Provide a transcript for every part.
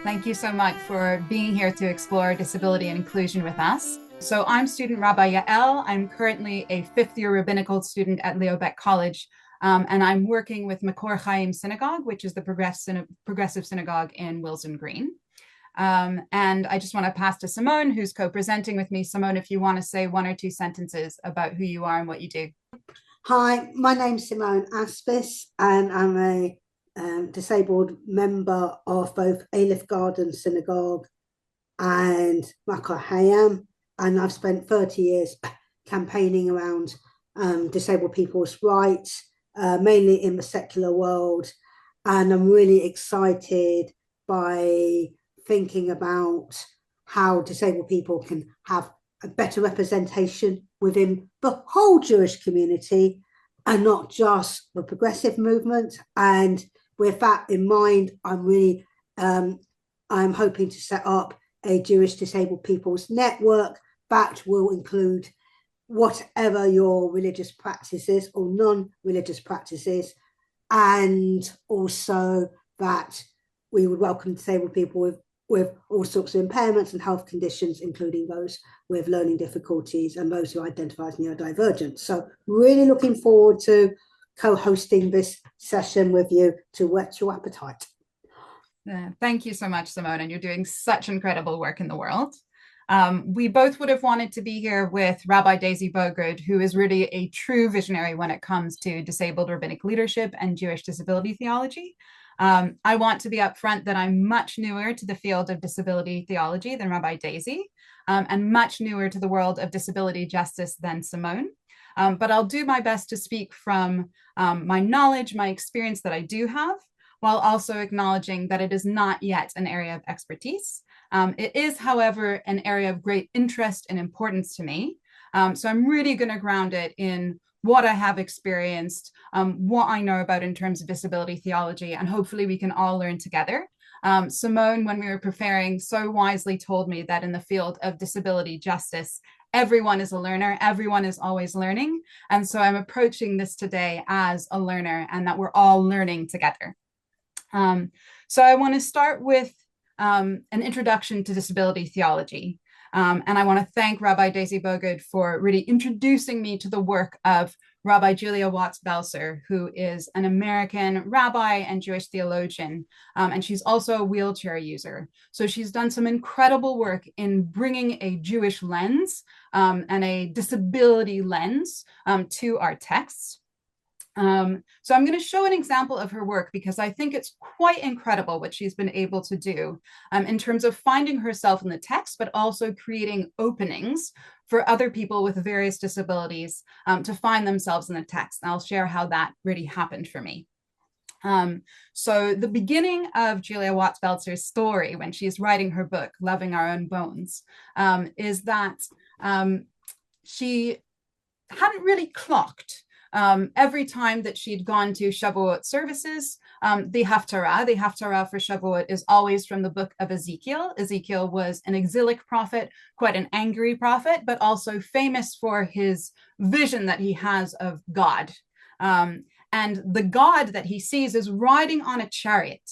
Thank you so much for being here to explore disability and inclusion with us. So I'm student Rabbi Yael. I'm currently a fifth-year rabbinical student at Leo Baeck College, and I'm working with Makor Chaim Synagogue, which is the progressive synagogue in Wilson Green. And I just want to pass to Simone, who's co-presenting with me. Simone, if you want to say one or two sentences about who you are and what you do. Hi, my name's Simone Aspis, and I'm a disabled member of both Aleph Garden Synagogue and Makor Hayam, and I've spent 30 years campaigning around disabled people's rights, mainly in the secular world, and I'm really excited by thinking about how disabled people can have a better representation within the whole Jewish community and not just the progressive movement. And with that in mind, I'm hoping to set up a Jewish disabled people's network that will include whatever your religious practices or non-religious practices, and also that we would welcome disabled people with all sorts of impairments and health conditions, including those with learning difficulties and those who identify as neurodivergent. So really looking forward to co-hosting this session with you to whet your appetite. Thank you so much, Simone, and you're doing such incredible work in the world. We both would have wanted to be here with Rabbi Daisy Bogard, who is really a true visionary when it comes to disabled rabbinic leadership and Jewish disability theology. I want to be upfront that I'm much newer to the field of disability theology than Rabbi Daisy, and much newer to the world of disability justice than Simone. But I'll do my best to speak from my knowledge, my experience that I do have, while also acknowledging that it is not yet an area of expertise. It is, however, an area of great interest and importance to me. So I'm really going to ground it in what I have experienced, what I know about in terms of disability theology, and hopefully we can all learn together. Simone, when we were preparing, so wisely told me that in the field of disability justice, everyone is a learner, everyone is always learning. And so I'm approaching this today as a learner and that we're all learning together. So I want to start with an introduction to disability theology. And I want to thank Rabbi Daisy Bogard for really introducing me to the work of Rabbi Julia Watts-Belzer, who is an American rabbi and Jewish theologian. And she's also a wheelchair user. So she's done some incredible work in bringing a Jewish lens and a disability lens to our texts. So I'm going to show an example of her work because I think it's quite incredible what she's been able to do in terms of finding herself in the text, but also creating openings for other people with various disabilities to find themselves in the text. And I'll share how that really happened for me. So the beginning of Julia Watts-Belzer's story when she's writing her book, Loving Our Own Bones, is that she hadn't really clocked every time that she'd gone to Shavuot services, the Haftarah for Shavuot is always from the book of Ezekiel. Ezekiel was an exilic prophet, quite an angry prophet, but also famous for his vision that he has of God. And the God that he sees is riding on a chariot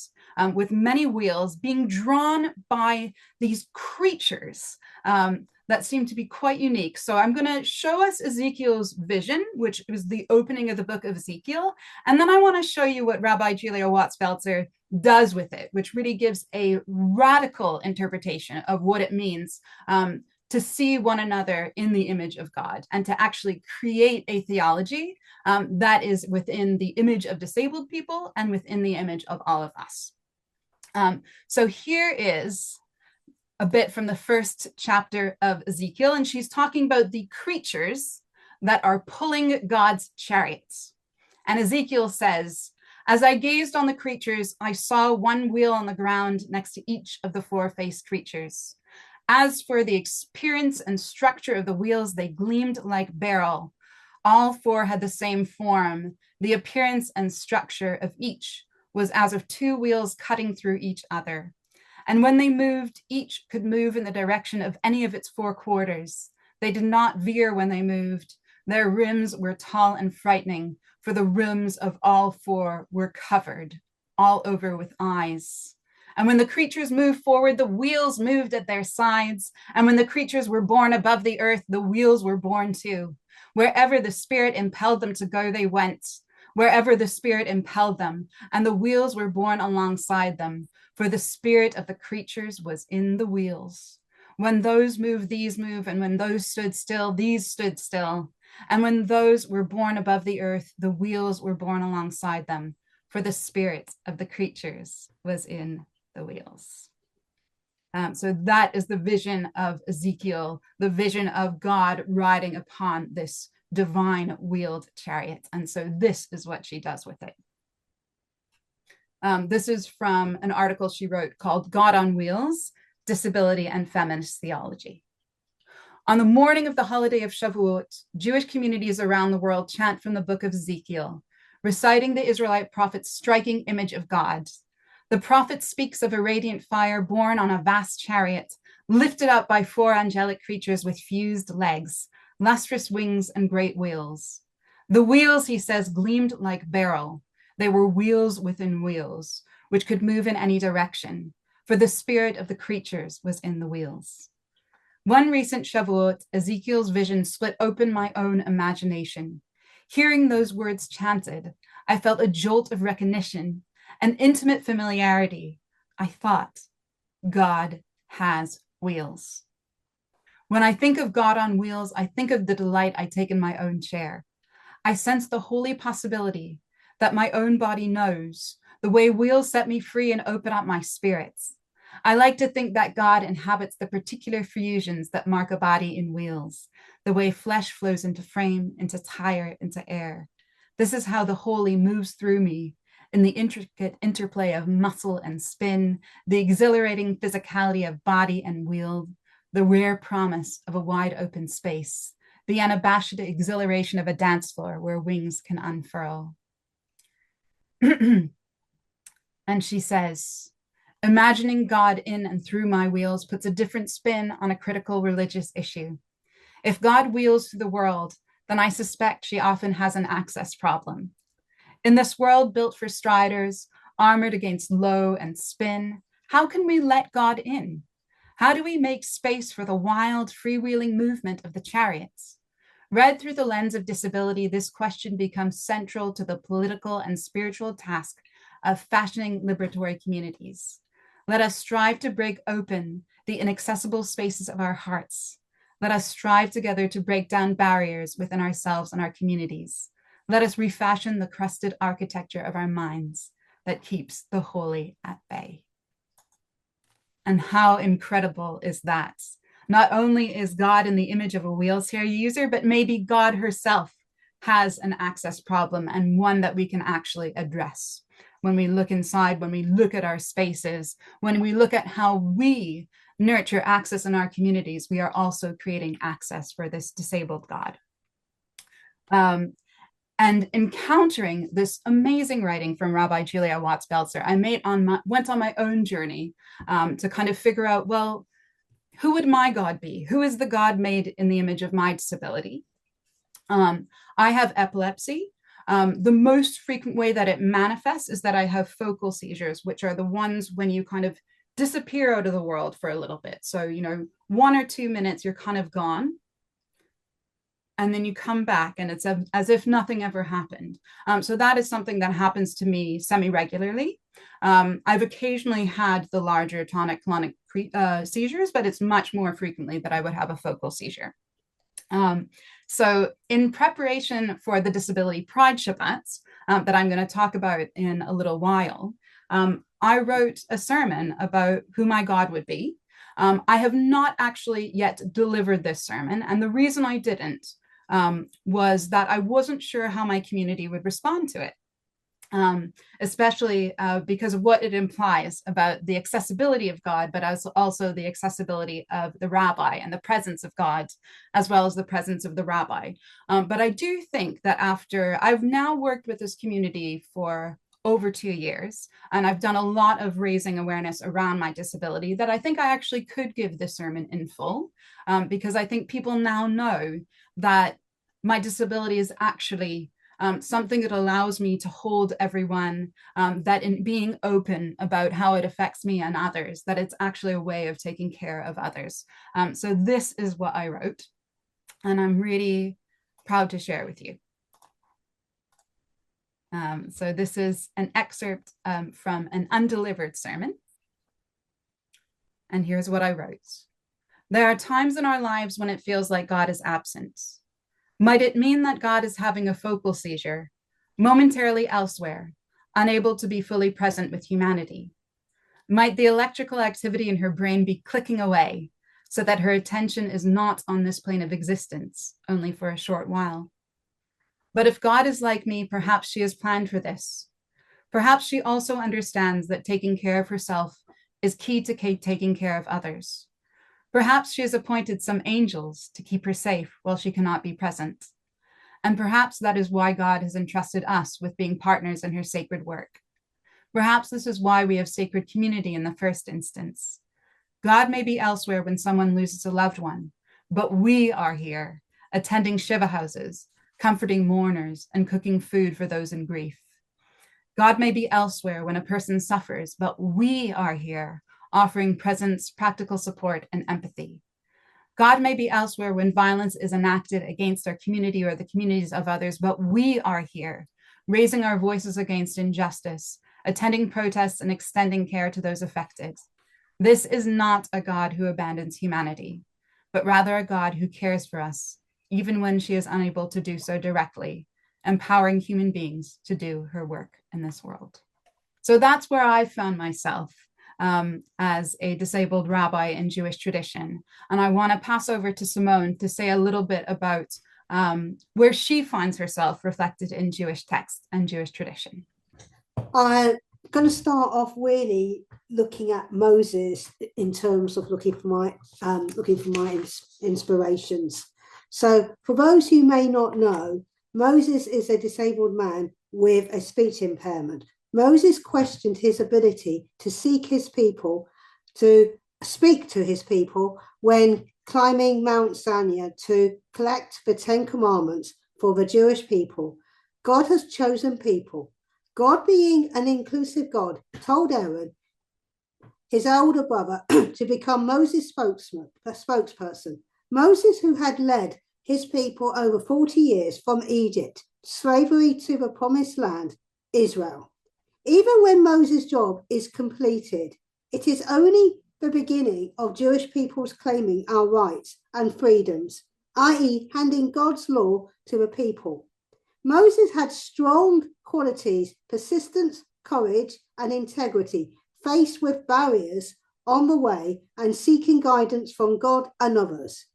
with many wheels, being drawn by these creatures that seem to be quite unique. So I'm going to show us Ezekiel's vision, which was the opening of the book of Ezekiel. And then I want to show you what Rabbi Julia Watts-Belzer does with it, which really gives a radical interpretation of what it means to see one another in the image of God and to actually create a theology that is within the image of disabled people and within the image of all of us. So here is a bit from the first chapter of Ezekiel, and she's talking about the creatures that are pulling God's chariots. And Ezekiel says, "As I gazed on the creatures, I saw one wheel on the ground next to each of the four-faced creatures. As for the appearance and structure of the wheels, they gleamed like beryl. All four had the same form. The appearance and structure of each was as of two wheels cutting through each other. And when they moved, each could move in the direction of any of its four quarters. They did not veer when they moved. Their rims were tall and frightening, for the rims of all four were covered all over with eyes. And when the creatures moved forward, the wheels moved at their sides. And when the creatures were born above the earth, the wheels were born too. Wherever the Spirit impelled them to go, they went. Wherever the Spirit impelled them, and the wheels were born alongside them. For the spirit of the creatures was in the wheels. When those move, these move. And when those stood still, these stood still. And when those were born above the earth, the wheels were born alongside them. For the spirit of the creatures was in the wheels. So that is the vision of Ezekiel, the vision of God riding upon this divine wheeled chariot. And so this is what she does with it. This is from an article she wrote called God on Wheels, Disability and Feminist Theology. On the morning of the holiday of Shavuot, Jewish communities around the world chant from the book of Ezekiel, reciting the Israelite prophet's striking image of God. The prophet speaks of a radiant fire borne on a vast chariot, lifted up by four angelic creatures with fused legs, lustrous wings, and great wheels. The wheels, he says, gleamed like beryl. They were wheels within wheels, which could move in any direction, for the spirit of the creatures was in the wheels. One recent Shavuot, Ezekiel's vision split open my own imagination. Hearing those words chanted, I felt a jolt of recognition, an intimate familiarity. I thought, God has wheels. When I think of God on wheels, I think of the delight I take in my own chair. I sense the holy possibility that my own body knows the way wheels set me free and open up my spirits. I like to think that God inhabits the particular fusions that mark a body in wheels, the way flesh flows into frame, into tire, into air. This is how the holy moves through me in the intricate interplay of muscle and spin, the exhilarating physicality of body and wheel, the rare promise of a wide open space, the unabashed exhilaration of a dance floor where wings can unfurl. And she says, imagining God in and through my wheels puts a different spin on a critical religious issue. If God wheels through the world, then I suspect she often has an access problem. In this world built for striders, armored against low and spin, how can we let God in? How do we make space for the wild, freewheeling movement of the chariots? Read through the lens of disability, this question becomes central to the political and spiritual task of fashioning liberatory communities. Let us strive to break open the inaccessible spaces of our hearts. Let us strive together to break down barriers within ourselves and our communities. Let us refashion the crusted architecture of our minds that keeps the holy at bay. And how incredible is that? Not only is God in the image of a wheelchair user, but maybe God herself has an access problem, and one that we can actually address. When we look inside, when we look at our spaces, when we look at how we nurture access in our communities, we are also creating access for this disabled God. And encountering this amazing writing from Rabbi Julia Watts-Belzer, I went on my own journey to kind of figure out, well, who would my God be? Who is the God made in the image of my disability? I have epilepsy. The most frequent way that it manifests is that I have focal seizures, which are the ones when you kind of disappear out of the world for a little bit. So, 1 or 2 minutes, you're kind of gone. And then you come back and it's as if nothing ever happened. So that is something that happens to me semi-regularly. I've occasionally had the larger tonic-clonic seizures, but it's much more frequently that I would have a focal seizure. So in preparation for the Disability Pride Shabbats that I'm going to talk about in a little while, I wrote a sermon about who my God would be. I have not actually yet delivered this sermon, and the reason I didn't was that I wasn't sure how my community would respond to it. Especially because of what it implies about the accessibility of God, but also the accessibility of the rabbi and the presence of God, as well as the presence of the rabbi. But I do think that after I've now worked with this community for over 2 years, and I've done a lot of raising awareness around my disability, that I think I actually could give this sermon in full, because I think people now know that my disability is actually something that allows me to hold everyone, that in being open about how it affects me and others, that it's actually a way of taking care of others. So this is what I wrote, and I'm really proud to share with you. So this is an excerpt from an undelivered sermon. And here's what I wrote. There are times in our lives when it feels like God is absent. Might it mean that God is having a focal seizure, momentarily elsewhere, unable to be fully present with humanity? Might the electrical activity in her brain be clicking away so that her attention is not on this plane of existence, only for a short while? But if God is like me, perhaps she has planned for this. Perhaps she also understands that taking care of herself is key to taking care of others. Perhaps she has appointed some angels to keep her safe while she cannot be present. And perhaps that is why God has entrusted us with being partners in her sacred work. Perhaps this is why we have sacred community in the first instance. God may be elsewhere when someone loses a loved one, but we are here, attending Shiva houses, comforting mourners, and cooking food for those in grief. God may be elsewhere when a person suffers, but we are here, offering presence, practical support, and empathy. God may be elsewhere when violence is enacted against our community or the communities of others, but we are here, raising our voices against injustice, attending protests, and extending care to those affected. This is not a God who abandons humanity, but rather a God who cares for us, even when she is unable to do so directly, empowering human beings to do her work in this world. So that's where I found myself as a disabled rabbi in Jewish tradition. And I want to pass over to Simone to say a little bit about where she finds herself reflected in Jewish text and Jewish tradition. I'm going to start off really looking at Moses in terms of looking for my inspirations. So for those who may not know, Moses is a disabled man with a speech impairment. Moses questioned his ability to speak to his people when climbing Mount Sinai to collect the 10 Commandments for the Jewish people. God has chosen people. God, being an inclusive God, told Aaron, his older brother, to become Moses' spokesperson. Moses, who had led his people over 40 years from Egypt, slavery to the promised land, Israel. Even when Moses' job is completed, it is only the beginning of Jewish people's claiming our rights and freedoms, i.e., handing God's law to the people. Moses had strong qualities, persistence, courage, and integrity, faced with barriers on the way and seeking guidance from God and others.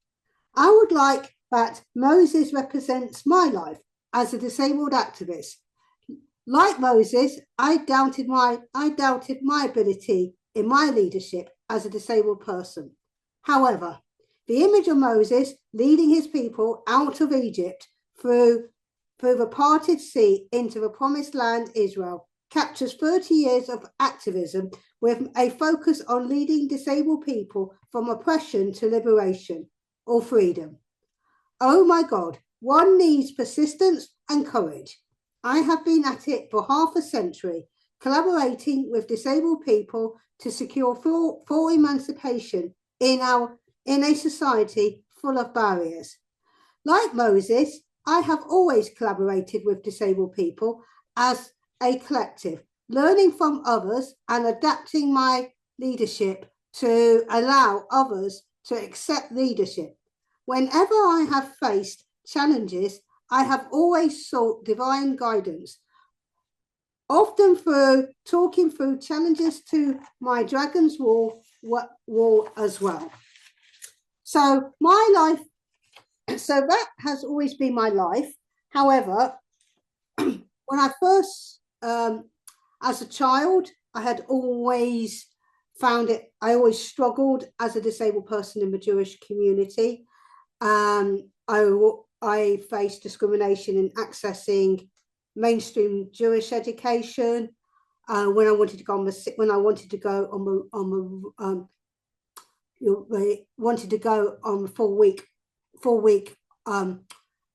I would like that Moses represents my life as a disabled activist. Like Moses, I doubted my ability in my leadership as a disabled person. However, the image of Moses leading his people out of Egypt through the parted sea into the promised land, Israel, captures 30 years of activism with a focus on leading disabled people from oppression to liberation or freedom. Oh my God, one needs persistence and courage. I have been at it for half a century, collaborating with disabled people to secure full emancipation in a society full of barriers. Like Moses, I have always collaborated with disabled people as a collective, learning from others and adapting my leadership to allow others to accept leadership. Whenever I have faced challenges, I have always sought divine guidance, often through talking through challenges to my dragon's wall as well. So that has always been my life. However, when I first, as a child, I always struggled as a disabled person in the Jewish community. I faced discrimination in accessing mainstream Jewish education. When I wanted to go on a full week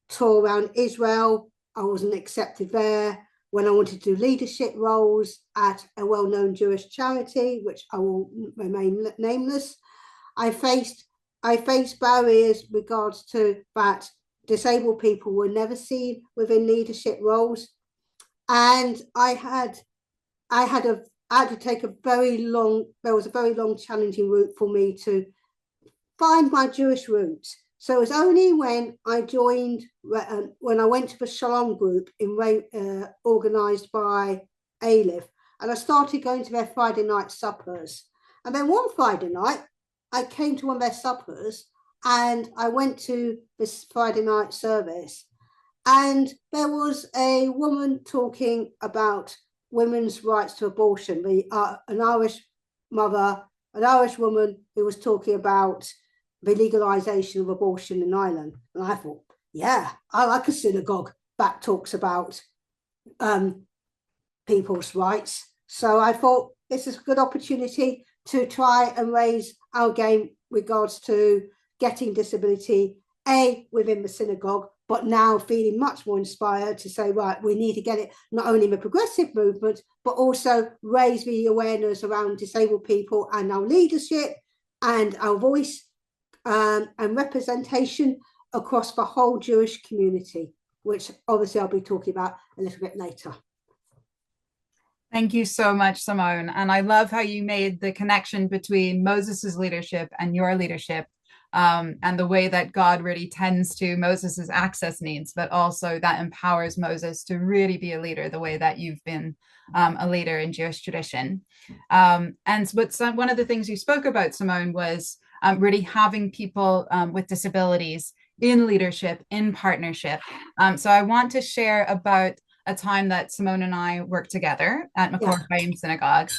tour around Israel. I wasn't accepted there. When I wanted to do leadership roles at a well-known Jewish charity, which I will remain nameless, I faced barriers regards to that disabled people were never seen within leadership roles, and I had to take a very long. There was a very long, challenging route for me to find my Jewish roots. So it was only when I joined, when I went to the Shalom group organised by Aleph, and I started going to their Friday night suppers. And then one Friday night, I came to one of their suppers, and I went to this Friday night service, and there was a woman talking about women's rights to abortion, an Irish mother, an Irish woman who was talking about the legalization of abortion in Ireland. And I thought, yeah, I like a synagogue that talks about people's rights. So I thought this is a good opportunity to try and raise our game regards to getting disability, within the synagogue, but now feeling much more inspired to say, right, we need to get it not only in the progressive movement, but also raise the awareness around disabled people and our leadership and our voice and representation across the whole Jewish community, which obviously I'll be talking about a little bit later. Thank you so much, Simone. And I love how you made the connection between Moses's leadership and your leadership, and the way that God really tends to Moses's access needs, but also that empowers Moses to really be a leader the way that you've been a leader in Jewish tradition. One of the things you spoke about, Simone, was really having people with disabilities in leadership, in partnership. So I want to share about a time that Simone and I worked together at Makor Chaim Synagogue,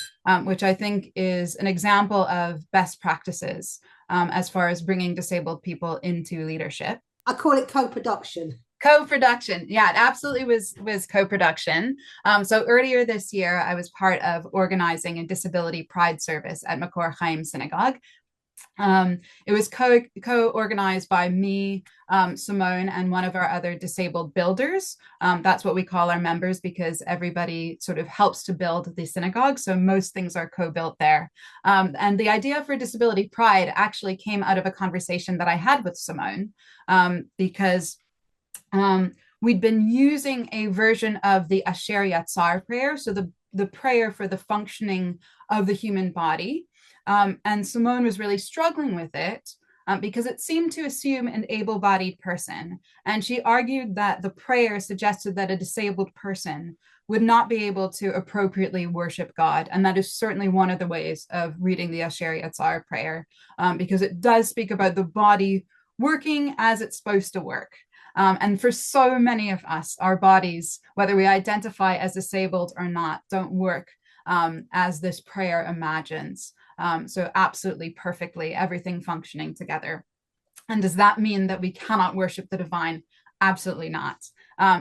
which I think is an example of best practices as far as bringing disabled people into leadership. I call it co-production. Co-production. Yeah, it absolutely was co-production. So earlier this year, I was part of organizing a disability pride service at Makor Chaim Synagogue. It was co-organized by me, Simone, and one of our other disabled builders. That's what we call our members, because everybody sort of helps to build the synagogue. So most things are co-built there. And the idea for Disability Pride actually came out of a conversation that I had with Simone, because we'd been using a version of the Asher Yatzar prayer, so the prayer for the functioning of the human body. And Simone was really struggling with it because it seemed to assume an able-bodied person. And she argued that the prayer suggested that a disabled person would not be able to appropriately worship God. And that is certainly one of the ways of reading the Asher Yatzar prayer, because it does speak about the body working as it's supposed to work. And for so many of us, our bodies, whether we identify as disabled or not, don't work as this prayer imagines. So absolutely perfectly, everything functioning together. And does that mean that we cannot worship the divine? Absolutely not.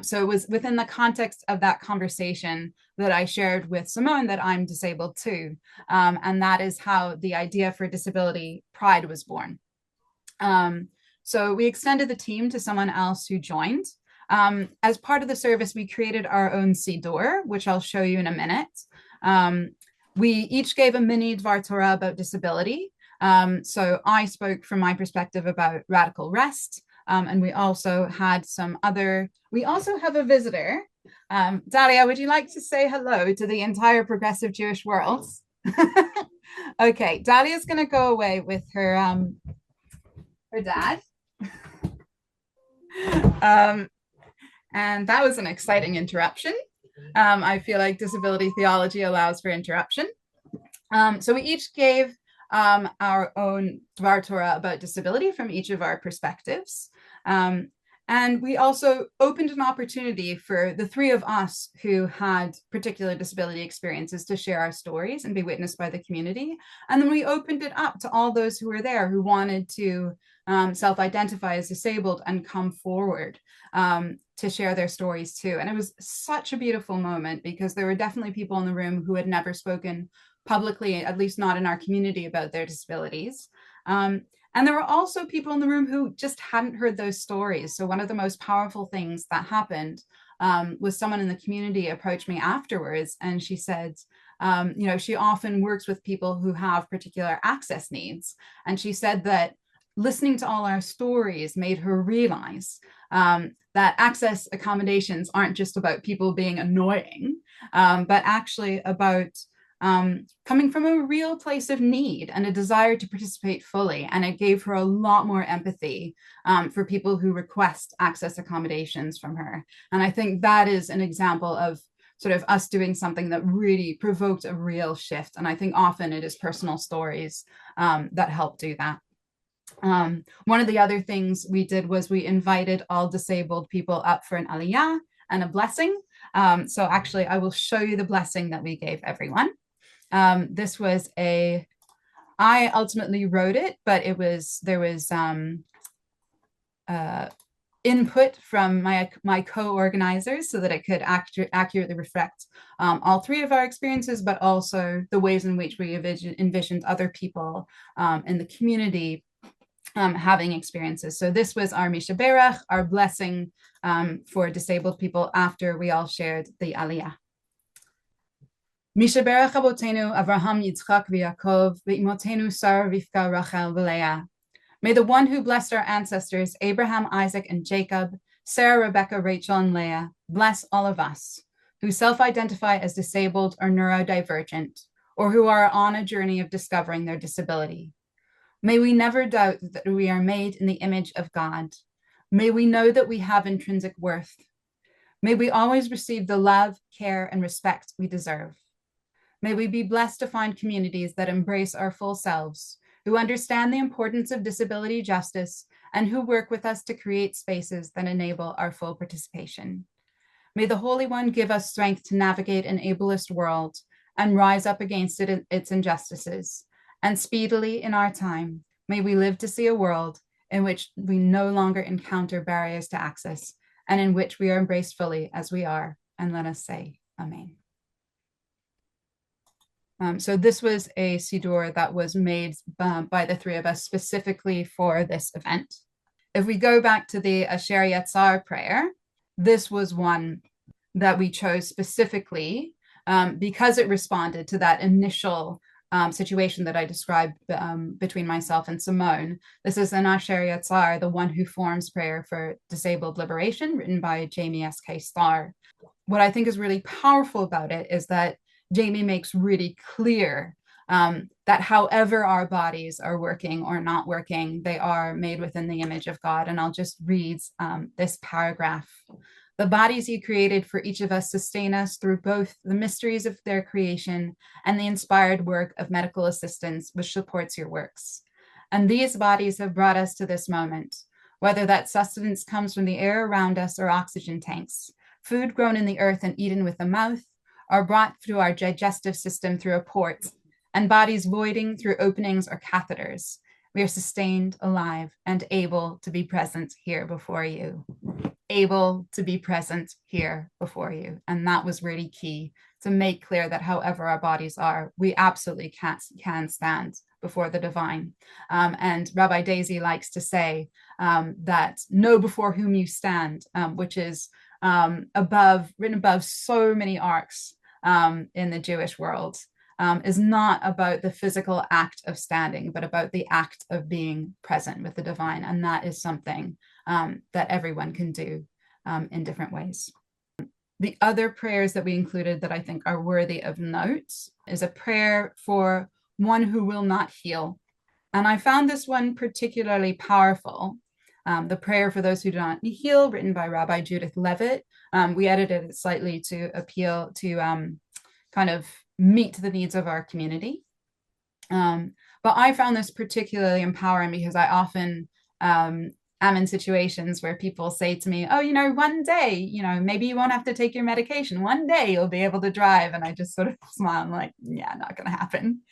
So it was within the context of that conversation that I shared with Simone that I'm disabled too. And that is how the idea for Disability Pride was born. So we extended the team to someone else who joined. As part of the service, we created our own Siddur, which I'll show you in a minute. We each gave a mini Dvar Torah about disability. So I spoke from my perspective about radical rest. And we also had we also have a visitor. Dalia, would you like to say hello to the entire progressive Jewish world? Okay, Dalia's going to go away with her dad. And that was an exciting interruption. I feel like disability theology allows for interruption. So we each gave our own Dvar Torah about disability from each of our perspectives. And we also opened an opportunity for the three of us who had particular disability experiences to share our stories and be witnessed by the community. And then we opened it up to all those who were there who wanted to self-identify as disabled and come forward to share their stories too. And it was such a beautiful moment because there were definitely people in the room who had never spoken publicly, at least not in our community, about their disabilities. And there were also people in the room who just hadn't heard those stories. So one of the most powerful things that happened was someone in the community approached me afterwards, and she said, she often works with people who have particular access needs. And she said that listening to all our stories made her realize that access accommodations aren't just about people being annoying, but actually about coming from a real place of need and a desire to participate fully. And it gave her a lot more empathy for people who request access accommodations from her. And I think that is an example of sort of us doing something that really provoked a real shift. And I think often it is personal stories that help do that. One of the other things we did was we invited all disabled people up for an aliyah and a blessing. So actually, I will show you the blessing that we gave everyone. This was I ultimately wrote it, but there was input from my co-organizers so that it could accurately reflect all three of our experiences, but also the ways in which we envisioned other people in the community having experiences. So this was our Misha Berach, our blessing for disabled people after we all shared the Aliyah. Misha Berach Abotenu Avraham Yitzchak v'Yaakov v'imotenu Sarah Rivka Rachel v'Leah. May the one who blessed our ancestors, Abraham, Isaac, and Jacob, Sarah, Rebecca, Rachel, and Leah, bless all of us who self-identify as disabled or neurodivergent, or who are on a journey of discovering their disability. May we never doubt that we are made in the image of God. May we know that we have intrinsic worth. May we always receive the love, care, and respect we deserve. May we be blessed to find communities that embrace our full selves, who understand the importance of disability justice, and who work with us to create spaces that enable our full participation. May the Holy One give us strength to navigate an ableist world and rise up against its injustices. And speedily in our time, may we live to see a world in which we no longer encounter barriers to access and in which we are embraced fully as we are. And let us say, Amen. So this was a siddur that was made by the three of us specifically for this event. If we go back to the Asher Yatzar prayer, this was one that we chose specifically because it responded to that initial situation that I described between myself and Simone. This is an Asher Yatzar, the one who forms prayer for disabled liberation, written by Jamie S.K. Starr. What I think is really powerful about it is that Jamie makes really clear that however our bodies are working or not working, they are made within the image of God. And I'll just read this paragraph. The bodies you created for each of us sustain us through both the mysteries of their creation and the inspired work of medical assistance, which supports your works. And these bodies have brought us to this moment, whether that sustenance comes from the air around us or oxygen tanks, food grown in the earth and eaten with the mouth, are brought through our digestive system through a port, and bodies voiding through openings or catheters. We are sustained, alive, and able to be present here before you. Able to be present here before you. And that was really key to make clear that however our bodies are, we absolutely can stand before the divine. And Rabbi Daisy likes to say that know before whom you stand, which is written above so many arcs in the Jewish world, is not about the physical act of standing, but about the act of being present with the divine. And that is something that everyone can do in different ways. The other prayers that we included that I think are worthy of note is a prayer for one who will not heal. And I found this one particularly powerful. The prayer for those who do not heal, written by Rabbi Judith Levitt. We edited it slightly to appeal to kind of meet the needs of our community. But I found this particularly empowering because I often am in situations where people say to me, oh, one day, maybe you won't have to take your medication. One day you'll be able to drive. And I just sort of smile. I'm like, yeah, not going to happen.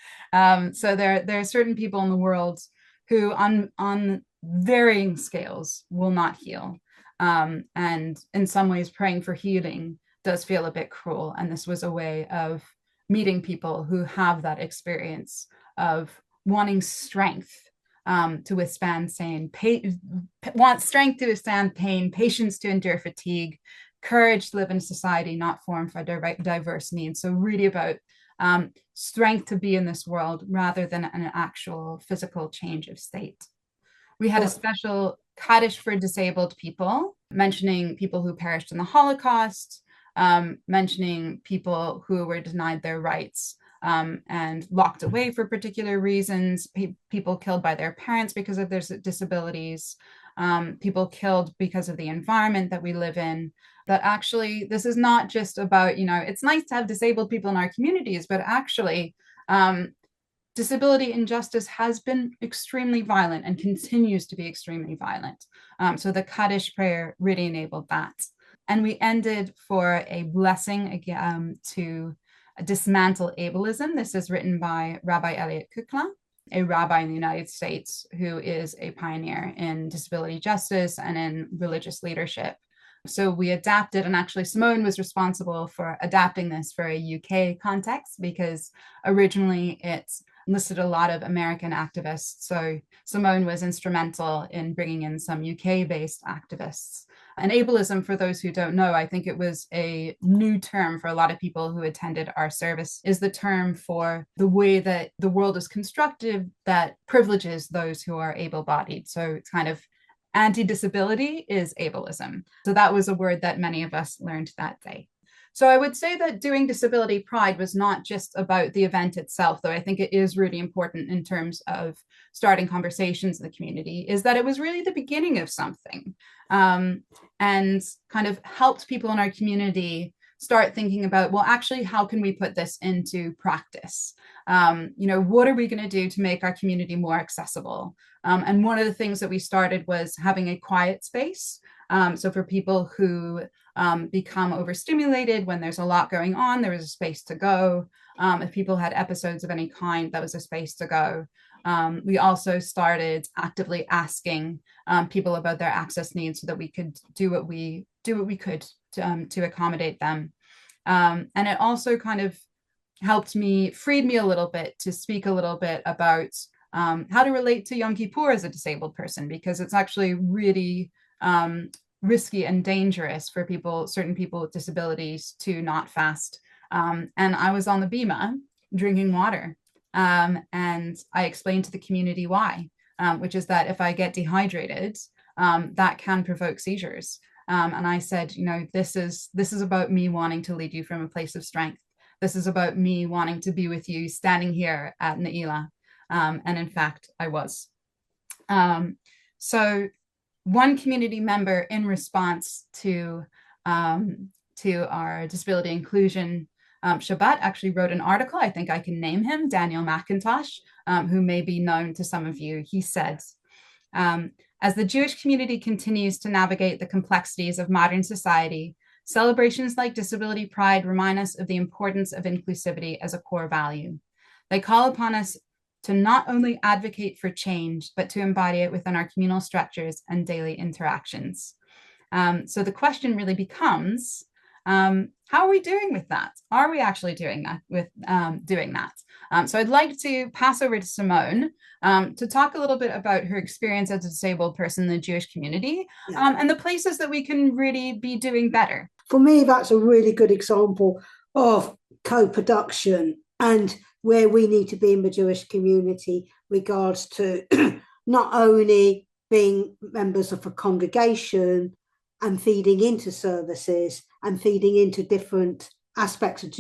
So there are certain people in the world who on varying scales will not heal. And in some ways, praying for healing does feel a bit cruel. And this was a way of meeting people who have that experience of wanting strength to withstand want strength to withstand pain, patience to endure fatigue, courage to live in a society not formed by diverse needs. So really about strength to be in this world rather than an actual physical change of state. We had a special Kaddish for disabled people, mentioning people who perished in the Holocaust, mentioning people who were denied their rights and locked away for particular reasons, people killed by their parents because of their disabilities, people killed because of the environment that we live in. That actually, this is not just about, it's nice to have disabled people in our communities, but actually, disability injustice has been extremely violent and continues to be extremely violent. So the Kaddish prayer really enabled that. And we ended for a blessing again to dismantle ableism. This is written by Rabbi Elliot Kukla, a rabbi in the United States who is a pioneer in disability justice and in religious leadership. So we adapted, and actually Simone was responsible for adapting this for a UK context because originally it's listed a lot of American activists. So Simone was instrumental in bringing in some UK-based activists. And ableism, for those who don't know, I think it was a new term for a lot of people who attended our service, is the term for the way that the world is constructed that privileges those who are able-bodied. So it's kind of anti-disability is ableism. So that was a word that many of us learned that day. So I would say that doing Disability Pride was not just about the event itself, though I think it is really important in terms of starting conversations in the community, is that it was really the beginning of something and kind of helped people in our community start thinking about, well, actually, how can we put this into practice? What are we going to do to make our community more accessible? And one of the things that we started was having a quiet space. So for people who become overstimulated when there's a lot going on, there was a space to go. If people had episodes of any kind, that was a space to go. We also started actively asking people about their access needs so that we could do what we could to accommodate them. And it also kind of freed me a little bit to speak a little bit about how to relate to Yom Kippur as a disabled person, because it's actually really risky and dangerous for certain people with disabilities to not fast. And I was on the bima drinking water. And I explained to the community why, which is that if I get dehydrated, that can provoke seizures. And I said, this is about me wanting to lead you from a place of strength. This is about me wanting to be with you standing here at Ne'ilah. And in fact, I was. So one community member, in response to our disability inclusion Shabbat, actually wrote an article. I think I can name him, Daniel McIntosh, who may be known to some of you. He said, as the Jewish community continues to navigate the complexities of modern society, celebrations like Disability Pride remind us of the importance of inclusivity as a core value. They call upon us to not only advocate for change, but to embody it within our communal structures and daily interactions. So the question really becomes, how are we doing with that? Are we actually doing that? So I'd like to pass over to Simone to talk a little bit about her experience as a disabled person in the Jewish community and the places that we can really be doing better. For me, that's a really good example of co-production and where we need to be in the Jewish community regards to not only being members of a congregation and feeding into services and feeding into different aspects of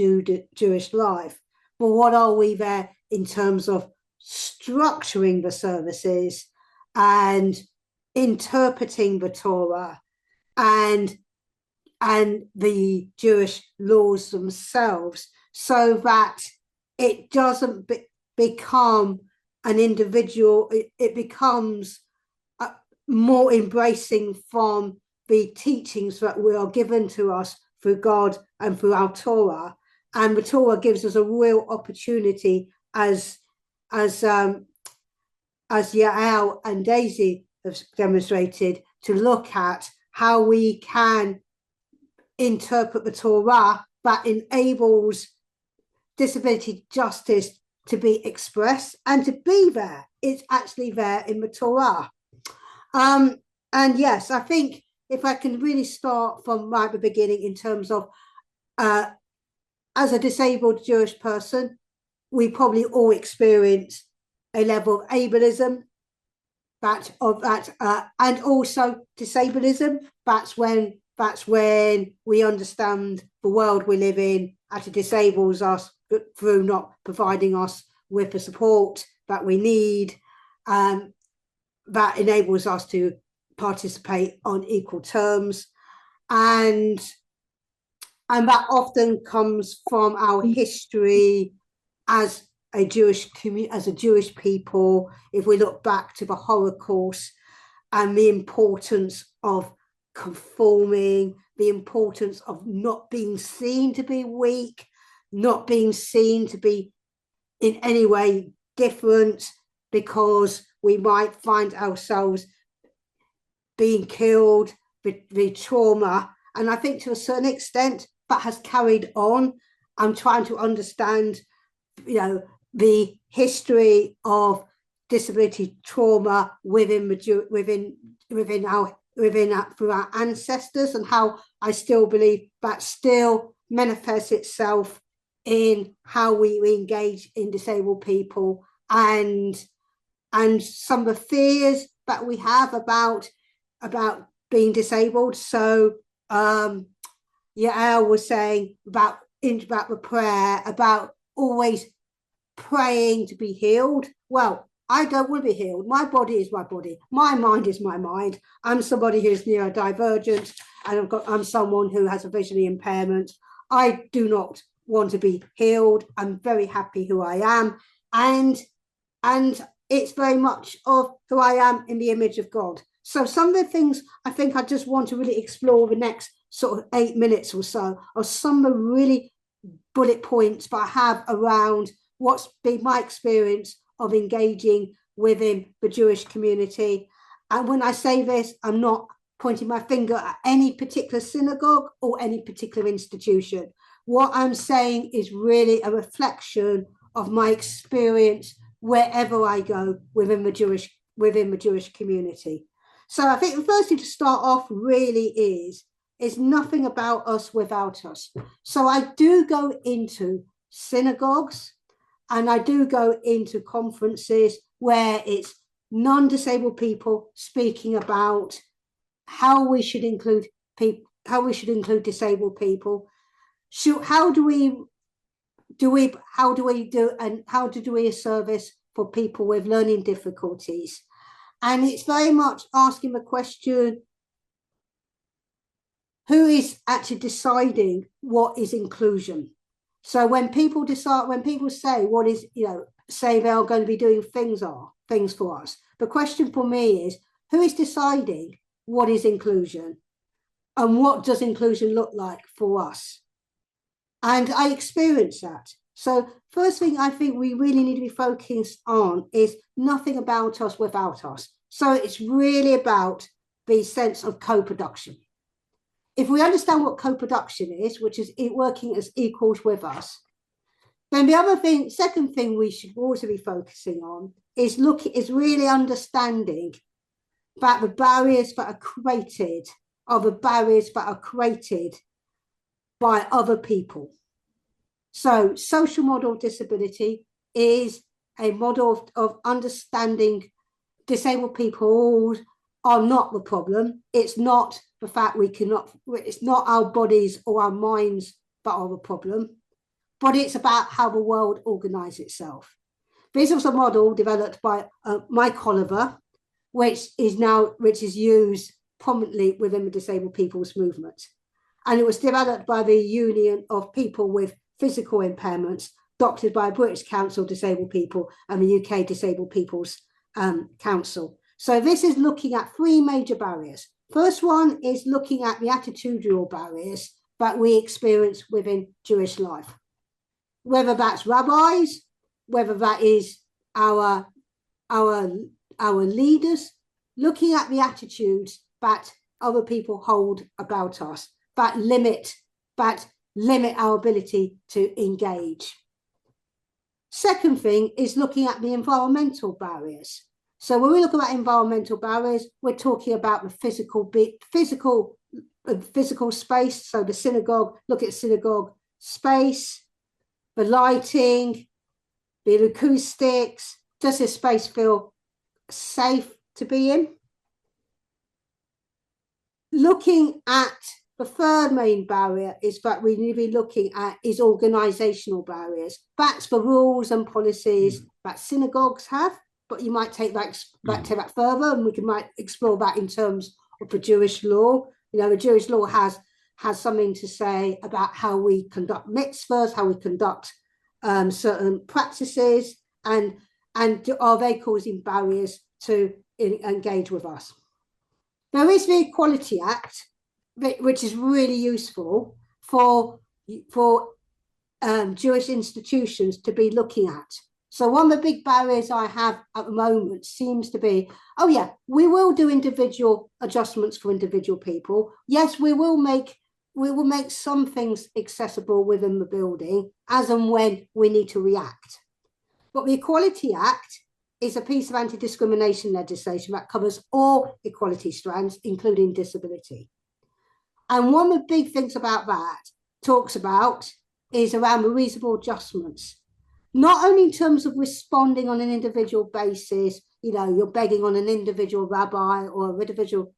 Jewish life, but what are we there in terms of structuring the services and interpreting the Torah and the Jewish laws themselves, so that it doesn't become an individual, it becomes more embracing from the teachings that we are given to us through God and through our Torah. And the Torah gives us a real opportunity, as Yael and Daisy have demonstrated, to look at how we can interpret the Torah that enables disability justice to be expressed and to be there. It's actually there in the Torah. And yes, I think if I can really start from right at the beginning in terms of, as a disabled Jewish person, we probably all experience a level of ableism, and also disableism. That's when we understand the world we live in actually disables us through not providing us with the support that we need. That enables us to participate on equal terms, and that often comes from our history as a Jewish people. If we look back to the Holocaust and the importance of conforming, the importance of not being seen to be weak, not being seen to be in any way different, because we might find ourselves being killed, the trauma. And I think to a certain extent that has carried on. I'm trying to understand, the history of disability trauma within our ancestors, and how I still believe that still manifests itself in how we engage in disabled people, and some of the fears that we have about being disabled. So Yael was saying about the prayer, about always praying to be healed. Well, I don't want to be healed. My body is my body. My mind is my mind. I'm somebody who's neurodivergent, and I'm someone who has a visually impairment. I do not want to be healed. I'm very happy who I am, and it's very much of who I am in the image of God. So some of the things I think I just want to really explore the next sort of 8 minutes or so are some of the really bullet points that I have around what's been my experience of engaging within the Jewish community. And when I say this, I'm not pointing my finger at any particular synagogue or any particular institution. What I'm saying is really a reflection of my experience wherever I go within the Jewish community. So I think the first thing to start off really is nothing about us without us. So I do go into synagogues, and I do go into conferences where it's non-disabled people speaking about how we should include disabled people. How do we do a service for people with learning difficulties? And it's very much asking the question, who is actually deciding what is inclusion? So when people say what is, say they're going to be doing things for us, the question for me is, who is deciding what is inclusion, and what does inclusion look like for us? And I experience that. So first thing I think we really need to be focused on is nothing about us without us. So it's really about the sense of co-production. If we understand what co-production is, which is working as equals with us, then second thing we should also be focusing on is really understanding that the barriers that are created are the barriers that are created by other people. So social model of disability is a model of understanding disabled people are not the problem. It's not the fact it's not our bodies or our minds that are the problem, but it's about how the world organizes itself. This was a model developed by Mike Oliver, which is used prominently within the disabled people's movement. And it was developed by the Union of People with Physical Impairments, adopted by British Council of Disabled People and the UK Disabled People's Council. So this is looking at three major barriers. First one is looking at the attitudinal barriers that we experience within Jewish life, whether that's rabbis, whether that is our leaders, looking at the attitudes that other people hold about us, that limit our ability to engage. Second thing is looking at the environmental barriers. So when we look about environmental barriers, we're talking about the physical space. So the synagogue, look at synagogue space, the lighting, the acoustics. Does this space feel safe to be in? Looking at the third main barrier is that we need to be looking at is organizational barriers. That's the rules and policies that synagogues have, but you might take that further, and might explore that in terms of the Jewish law. The Jewish law has something to say about how we conduct mitzvahs, how we conduct certain practices, and are they causing barriers to engage with us? There is the Equality Act, which is really useful for Jewish institutions to be looking at. So one of the big barriers I have at the moment seems to be, oh yeah, we will do individual adjustments for individual people. Yes, we will make some things accessible within the building as and when we need to react. But the Equality Act is a piece of anti-discrimination legislation that covers all equality strands, including disability. And one of the big things about that talks about is around the reasonable adjustments, not only in terms of responding on an individual basis, you're begging on an individual rabbi or an individual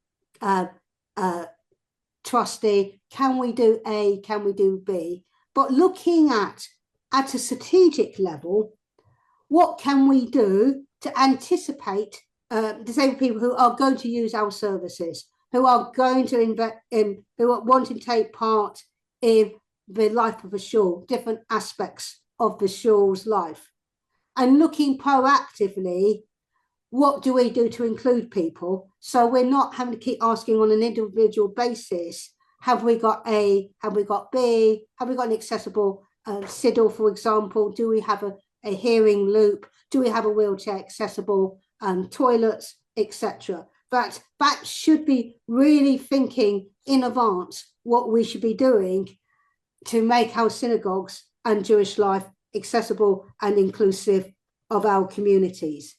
trustee, can we do A, can we do B, but looking at a strategic level, what can we do to anticipate disabled people who are going to use our services, who are going to invest in, who are wanting to take part in the life of a shul, different aspects of the shul's life, and looking proactively, what do we do to include people? So we're not having to keep asking on an individual basis, have we got A, have we got B, have we got an accessible siddur, for example? Do we have a hearing loop? Do we have a wheelchair accessible toilets, etc.? That should be really thinking in advance what we should be doing to make our synagogues and Jewish life accessible and inclusive of our communities.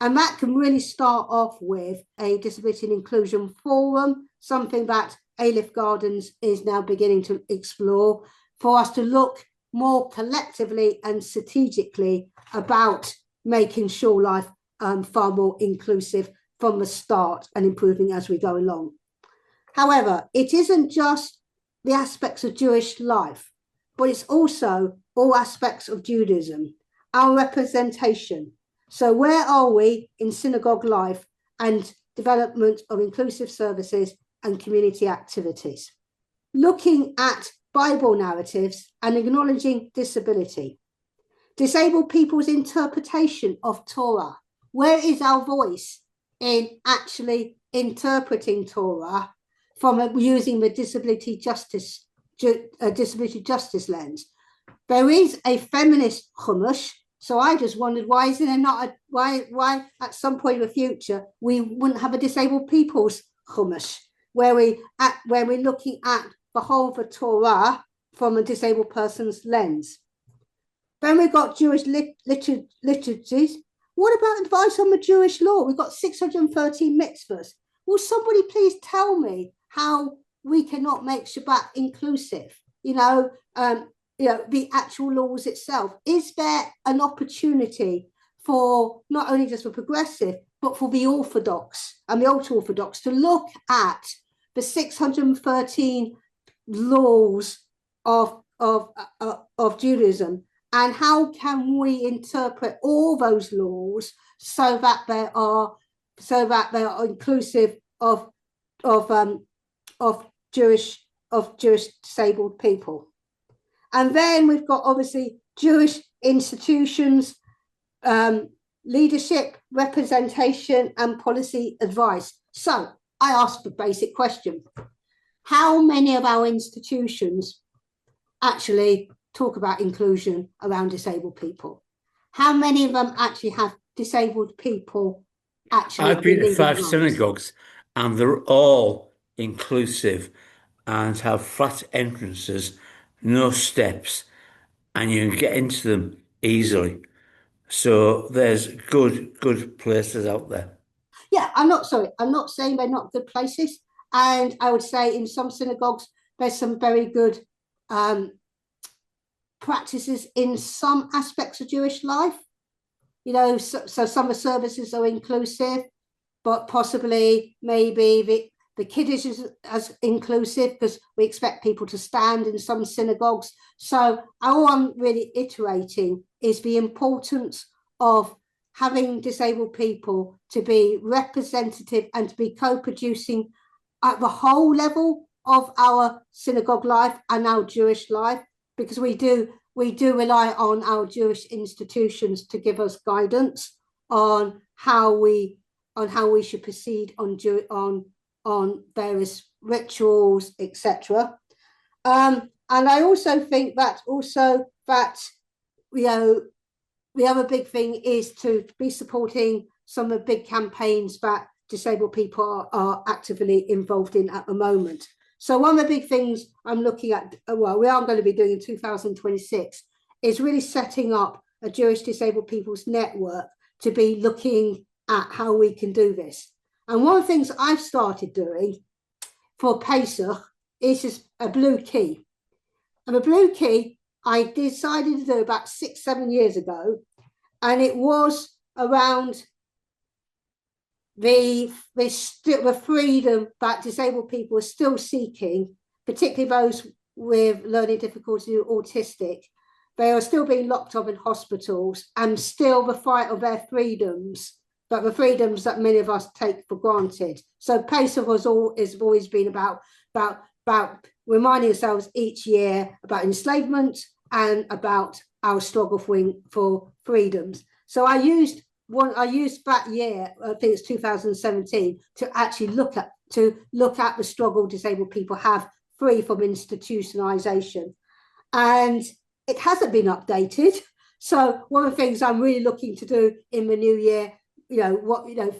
And that can really start off with a disability and inclusion forum, something that Aleph Gardens is now beginning to explore, for us to look more collectively and strategically about making shul life far more inclusive from the start and improving as we go along. However, it isn't just the aspects of Jewish life, but it's also all aspects of Judaism, our representation. So where are we in synagogue life and development of inclusive services and community activities? Looking at Bible narratives and acknowledging disability. Disabled people's interpretation of Torah. Where is our voice in actually interpreting Torah from using the disability justice lens? There is a feminist chumash, so I just wondered, why isn't there not why at some point in the future we wouldn't have a disabled people's chumash where we're looking at the whole of the Torah from a disabled person's lens. Then we've got Jewish liturgies. What about advice on the Jewish law? We've got 613 mitzvahs. Will somebody please tell me how we cannot make Shabbat inclusive? The actual laws itself. Is there an opportunity for not only just for progressive, but for the Orthodox and the ultra-Orthodox to look at the 613 laws of Judaism, and how can we interpret all those laws so that they are inclusive of Jewish disabled people? And then we've got obviously Jewish institutions, leadership, representation, and policy advice. So I asked the basic question: how many of our institutions actually talk about inclusion around disabled people? How many of them actually have disabled people actually? I've been to 5 synagogues and they're all inclusive and have flat entrances, no steps, and you can get into them easily. So there's good places out there. Yeah, I'm not saying they're not good places. And I would say in some synagogues, there's some very good practices in some aspects of Jewish life. So some of the services are inclusive, but possibly maybe the Kiddush is as inclusive because we expect people to stand in some synagogues. So all I'm really iterating is the importance of having disabled people to be representative and to be co-producing at the whole level of our synagogue life and our Jewish life, because we do rely on our Jewish institutions to give us guidance on how we should proceed on various rituals, etc. And I also think that the other big thing is to be supporting some of the big campaigns that disabled people are actively involved in at the moment. So one of the big things I'm looking at, well, we are going to be doing in 2026, is really setting up a Jewish disabled people's network to be looking at how we can do this. And one of the things I've started doing for Pesach is just a blue key. And the blue key I decided to do about 6-7 years ago, and it was around the freedom that disabled people are still seeking, particularly those with learning difficulties, autistic. They are still being locked up in hospitals, and still the fight of their freedoms, but the freedoms that many of us take for granted. So Pesach has always been about reminding ourselves each year about enslavement and about our struggle for freedoms. So I used that year, I think it's 2017, to actually look at the struggle disabled people have free from institutionalization. And it hasn't been updated. So one of the things I'm really looking to do in the new year,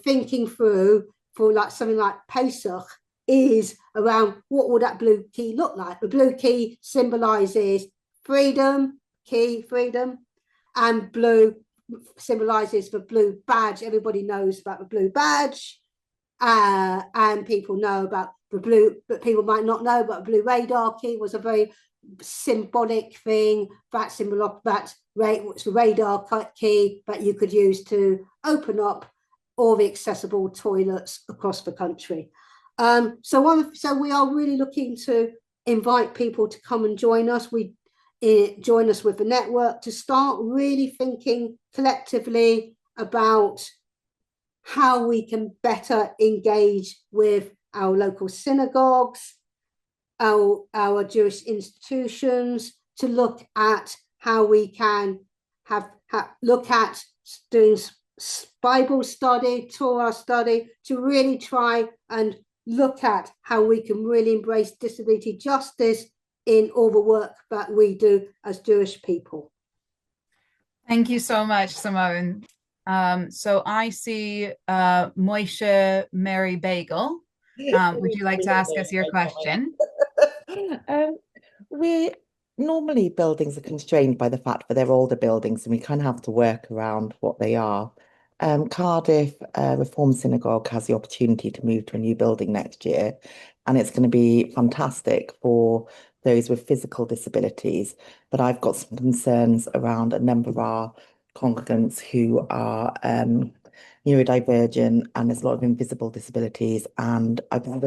thinking through for like something like Pesach, is around what would that blue key look like. The blue key symbolizes freedom, and blue symbolizes the blue badge. Everybody knows about the blue badge, and people know about the blue, but people might not know. But the blue radar key was a very symbolic thing. It's the radar key that you could use to open up all the accessible toilets across the country. So we are really looking to invite people to come and join us. Join us with the network to start really thinking collectively about how we can better engage with our local synagogues, our Jewish institutions, to look at how we can look at doing Bible study, Torah study, to really try and look at how we can really embrace disability justice in all the work that we do as Jewish people. Thank you so much, Simone. So I see Moishe Mary Bagel. Would you like to ask us your question? We normally, buildings are constrained by the fact that they're older buildings, and we kind of have to work around what they are. Cardiff Reform Synagogue has the opportunity to move to a new building next year, and it's going to be fantastic for those with physical disabilities. But I've got some concerns around a number of our congregants who are neurodivergent, and there's a lot of invisible disabilities. And I've been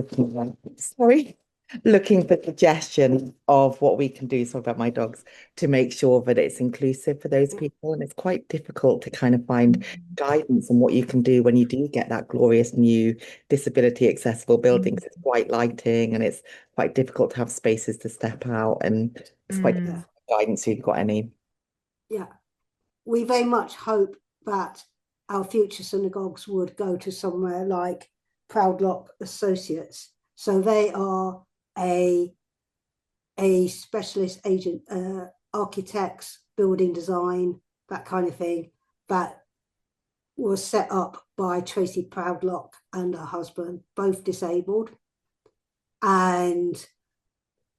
looking for suggestions of what we can do, sorry about my dogs, to make sure that it's inclusive for those people. And it's quite difficult to kind of find guidance on what you can do when you do get that glorious new disability accessible building. It's white lighting, and it's quite difficult to have spaces to step out, and it's quite difficult guidance if you've got any. Yeah, we very much hope that our future synagogues would go to somewhere like Proudlock Associates. So they are a specialist agent, architects, building design, that kind of thing, that was set up by Tracy Proudlock and her husband, both disabled, and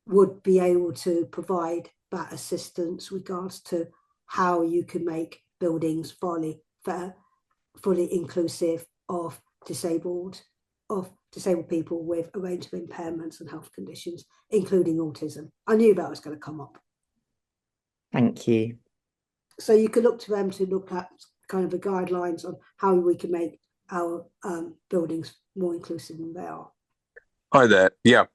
would be able to provide that assistance regards to how you can make buildings fully inclusive of disabled people with a range of impairments and health conditions, including autism. I knew that was going to come up. Thank you. So you could look to them to look at kind of the guidelines on how we can make our buildings more inclusive than they are. Hi there. Yeah,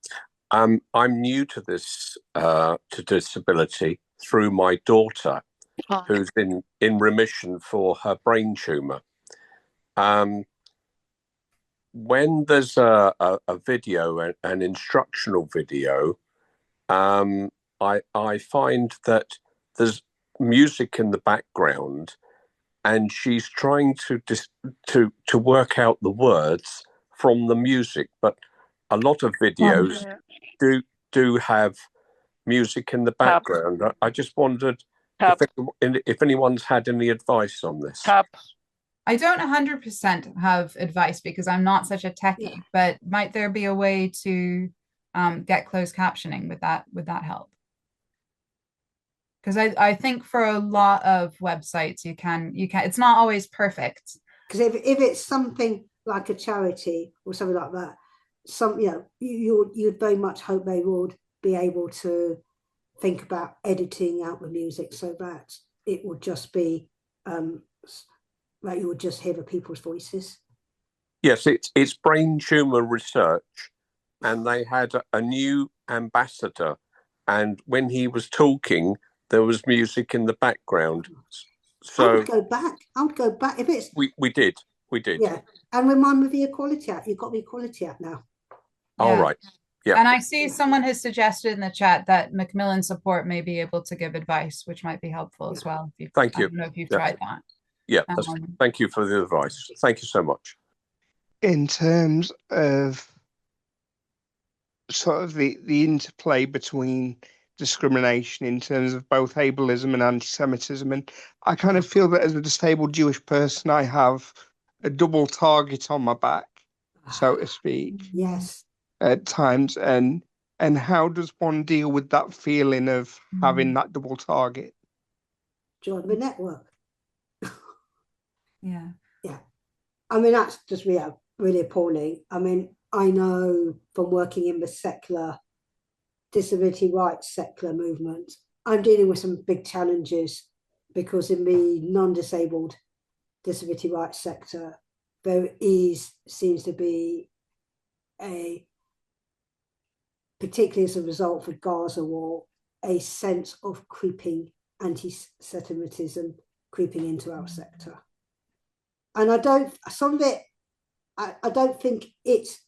I'm new to this to disability through my daughter, who's in remission for her brain tumor. When there's a video, an instructional video, I find that there's music in the background, and she's trying to work out the words from the music. But a lot of videos do have music in the background. I just wondered if anyone's had any advice on this. I don't 100% have advice because I'm not such a techie, but might there be a way to get closed captioning with that help? Because I think for a lot of websites you can it's not always perfect. Because if it's something like a charity or something like that, you'd very much hope they would be able to think about editing out the music so that it would just be that you would just hear the people's voices. Yes, it's brain tumor research, and they had a new ambassador, and when he was talking, there was music in the background. So I would go back if it's. We did. Yeah, and remind me of the Equality Act. You've got the Equality Act now. All right. Yeah. And I see someone has suggested in the chat that Macmillan Support may be able to give advice, which might be helpful as well. Thank you. I don't know if you've tried that. Yeah, thank you for the advice. Thank you so much. In terms of sort of the interplay between discrimination in terms of both ableism and anti-Semitism, and I kind of feel that as a disabled Jewish person, I have a double target on my back, so to speak. Yes. At times, and how does one deal with that feeling of having that double target? Join the network. Yeah. I mean, that's just really appalling. I mean, I know from working in the secular disability rights secular movement, I'm dealing with some big challenges because in the non-disabled disability rights sector, there seems to be particularly as a result of the Gaza war, a sense of creeping anti-Semitism creeping into our sector. And I don't think it's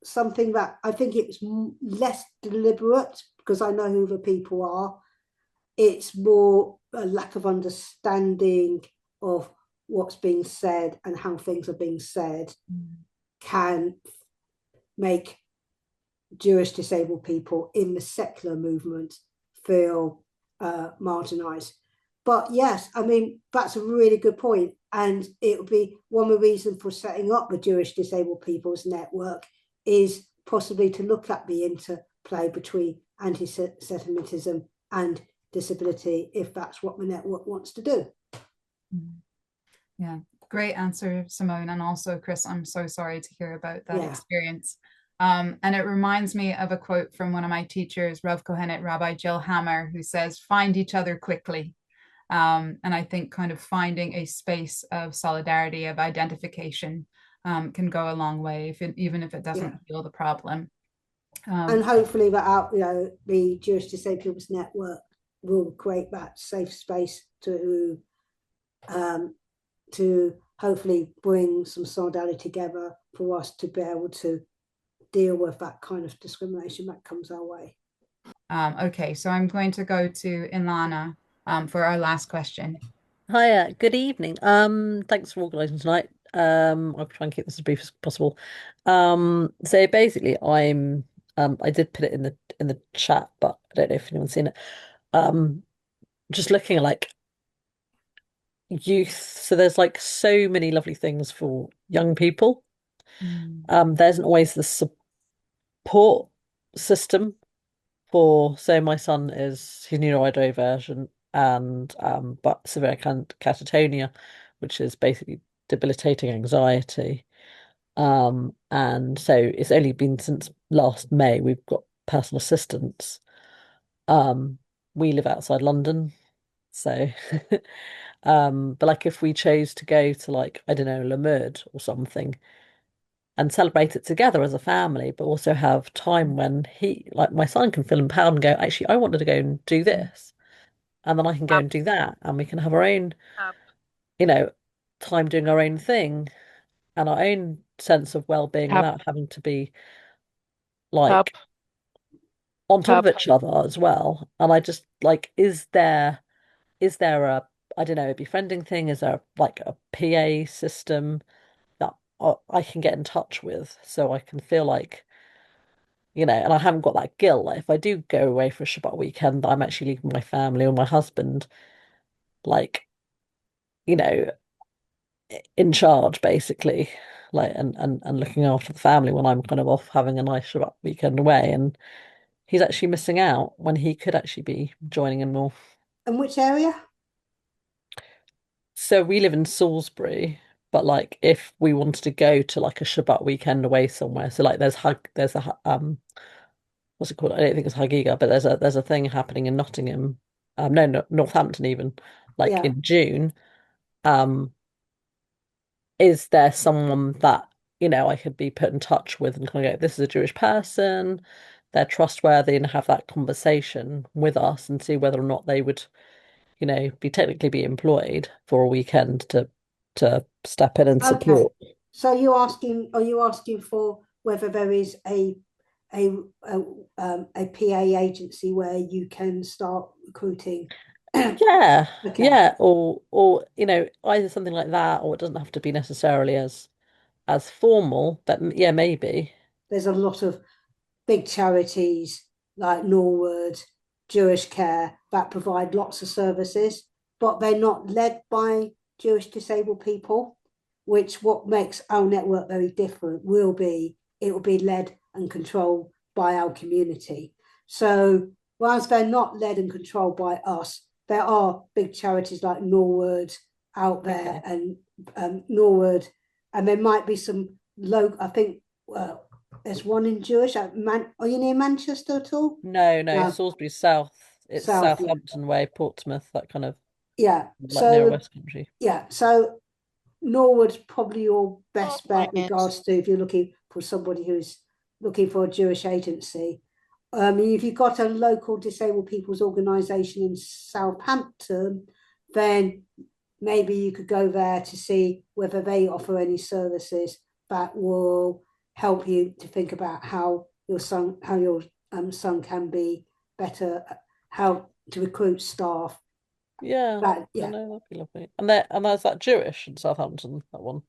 something that, I think it's less deliberate because I know who the people are. It's more a lack of understanding of what's being said and how things are being said can make Jewish disabled people in the secular movement feel marginalized. But yes, I mean, that's a really good point. And it would be one of the reasons for setting up the Jewish Disabled People's Network is possibly to look at the interplay between anti-Semitism and disability, if that's what the network wants to do. Yeah, great answer, Simone. And also, Chris, I'm so sorry to hear about that experience. And it reminds me of a quote from one of my teachers, Rav Kohenet, Rabbi Jill Hammer, who says, "Find each other quickly." And I think kind of finding a space of solidarity, of identification, can go a long way, even if it doesn't feel the problem. And hopefully that the Jewish Disabled People's Network will create that safe space to hopefully bring some solidarity together for us to be able to deal with that kind of discrimination that comes our way. Okay, so I'm going to go to Ilana for our last question. Hiya, good evening. Thanks for organising tonight. I'll try and keep this as brief as possible. So basically, I did put it in the chat, but I don't know if anyone's seen it. Just looking at like youth, so there's like so many lovely things for young people. There isn't always the support system for, so my son he's neurodivergent, and but severe catatonia, which is basically debilitating anxiety. And so it's only been since last May we've got personal assistance. We live outside London, so but like if we chose to go to like, I don't know, Lamurde or something and celebrate it together as a family, but also have time when he, like my son, can feel empowered and go, actually, I wanted to go and do this. And then I can go and do that. And we can have our own, you know, time doing our own thing and our own sense of well-being without having to be like on top of each other as well. And I just like, is there a, I don't know, a befriending thing? Is there like a PA system that I can get in touch with so I can feel like, and I haven't got that guilt. Like if I do go away for a Shabbat weekend, I'm actually leaving my family or my husband, like, you know, in charge basically, like and looking after the family when I'm kind of off having a nice Shabbat weekend away, and he's actually missing out when he could actually be joining in more. And which area? So we live in Salisbury, but like if we wanted to go to like a Shabbat weekend away somewhere, so like there's a what's it called? I don't think it's Hagiga, but there's a thing happening in Nottingham, no, Northampton even, like Yeah. in June. Um, is there someone that, I could be put in touch with and kind of go, this is a Jewish person, they're trustworthy, and have that conversation with us and see whether or not they would, be technically be employed for a weekend to step in and Okay. support. So are you asking for whether there is a PA agency where you can start recruiting? Yeah, Okay. yeah, or either something like that, or it doesn't have to be necessarily as formal, but yeah, maybe. There's a lot of big charities like Norwood, Jewish Care that provide lots of services, but they're not led by Jewish disabled people, which what makes our network very different it will be led and controlled by our community. So whilst they're not led and controlled by us, there are big charities like Norwood out there, Okay. and Norwood, and there might be some local, I think, there's one in Jewish. Are you near Manchester at all? No, No. Salisbury's south. It's South, yeah. Southampton way, Portsmouth, that kind of Yeah. like near So West Country. yeah. So Norwood's probably your best bet in regards to if you're looking for somebody who's looking for a Jewish agency. If you've got a local disabled people's organisation in Southampton, then maybe you could go there to see whether they offer any services that will help you to think about how your son can be better, how to recruit staff. Yeah, I know, that'd be lovely. And there's that Jewish in Southampton, that one.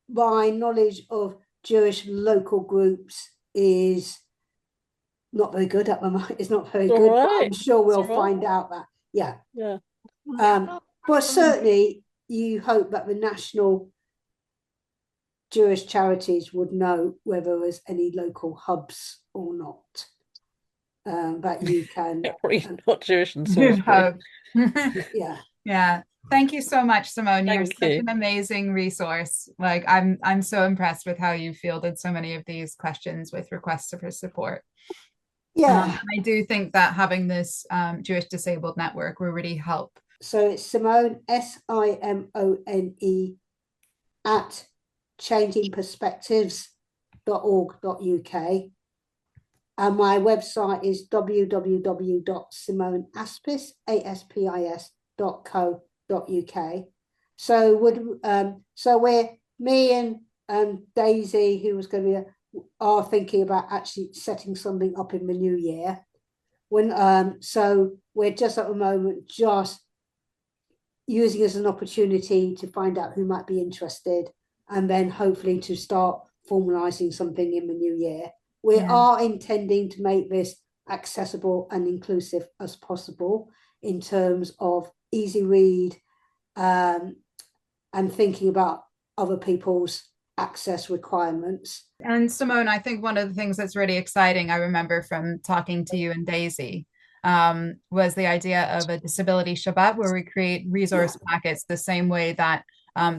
My knowledge of Jewish local groups is not very good at the moment. It's not very good, but I'm sure we'll find out that. Yeah. Yeah. But certainly you hope that the national Jewish charities would know whether there's any local hubs or not. That you can. Not Jewish in Salisbury. Yeah. Yeah. Thank you so much, Simone. You're Thank such you. an amazing resource. Like I'm so impressed with how you fielded so many of these questions with requests for support. Yeah. I do think that having this Jewish Disabled Network will really help. So it's Simone, SIMONE, at changingperspectives.org.uk. And my website is www.simoneaspis.co.uk. So we're me and Daisy, who was going to be are thinking about actually setting something up in the new year. So we're just at the moment just using it as an opportunity to find out who might be interested, and then hopefully to start formalizing something in the new year. We are intending to make this accessible and inclusive as possible in terms of easy read, and thinking about other people's access requirements. And Simone, I think one of the things that's really exciting, I remember from talking to you and Daisy, was the idea of a disability Shabbat where we create resource packets the same way that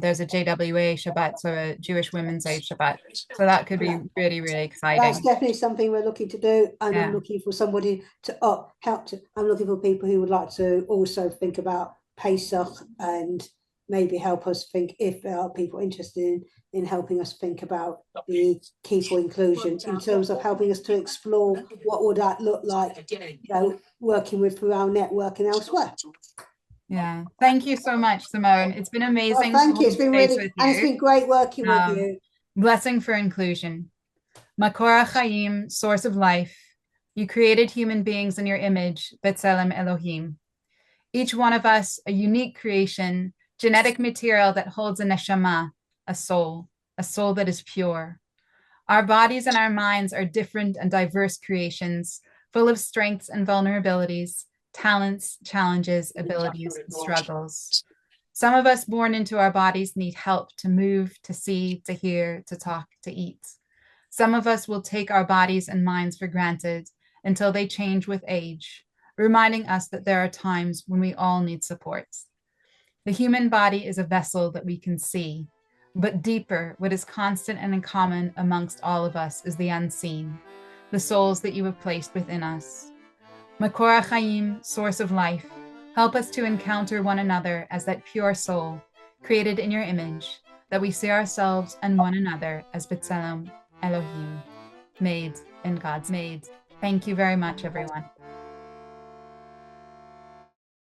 there's a JWA Shabbat, so a Jewish Women's Aid Shabbat. So that could be really, really exciting. That's definitely something we're looking to do, and Yeah. I'm looking for somebody to help to. I'm looking for people who would like to also think about Pesach and maybe help us think, if there are people interested in helping us think about the key for inclusion in terms of helping us to explore what would that look like, you know, working with through our network and elsewhere. Yeah. Thank you so much, Simone. It's been amazing. Well, thank you. to It's been hold space really, with and it's you. been great working with you. Blessing for inclusion. Makor HaChaim, source of life. You created human beings in your image, B'Tselem Elohim. Each one of us, a unique creation, genetic material that holds a neshama, a soul that is pure. Our bodies and our minds are different and diverse creations, full of strengths and vulnerabilities, talents, challenges, abilities, and struggles. Some of us born into our bodies need help to move, to see, to hear, to talk, to eat. Some of us will take our bodies and minds for granted until they change with age, reminding us that there are times when we all need support. The human body is a vessel that we can see, but deeper, what is constant and in common amongst all of us is the unseen, the souls that you have placed within us. Makor HaChaim, source of life, help us to encounter one another as that pure soul, created in your image, that we see ourselves and one another as B'Tselem Elohim, made in God's made. Thank you very much, everyone.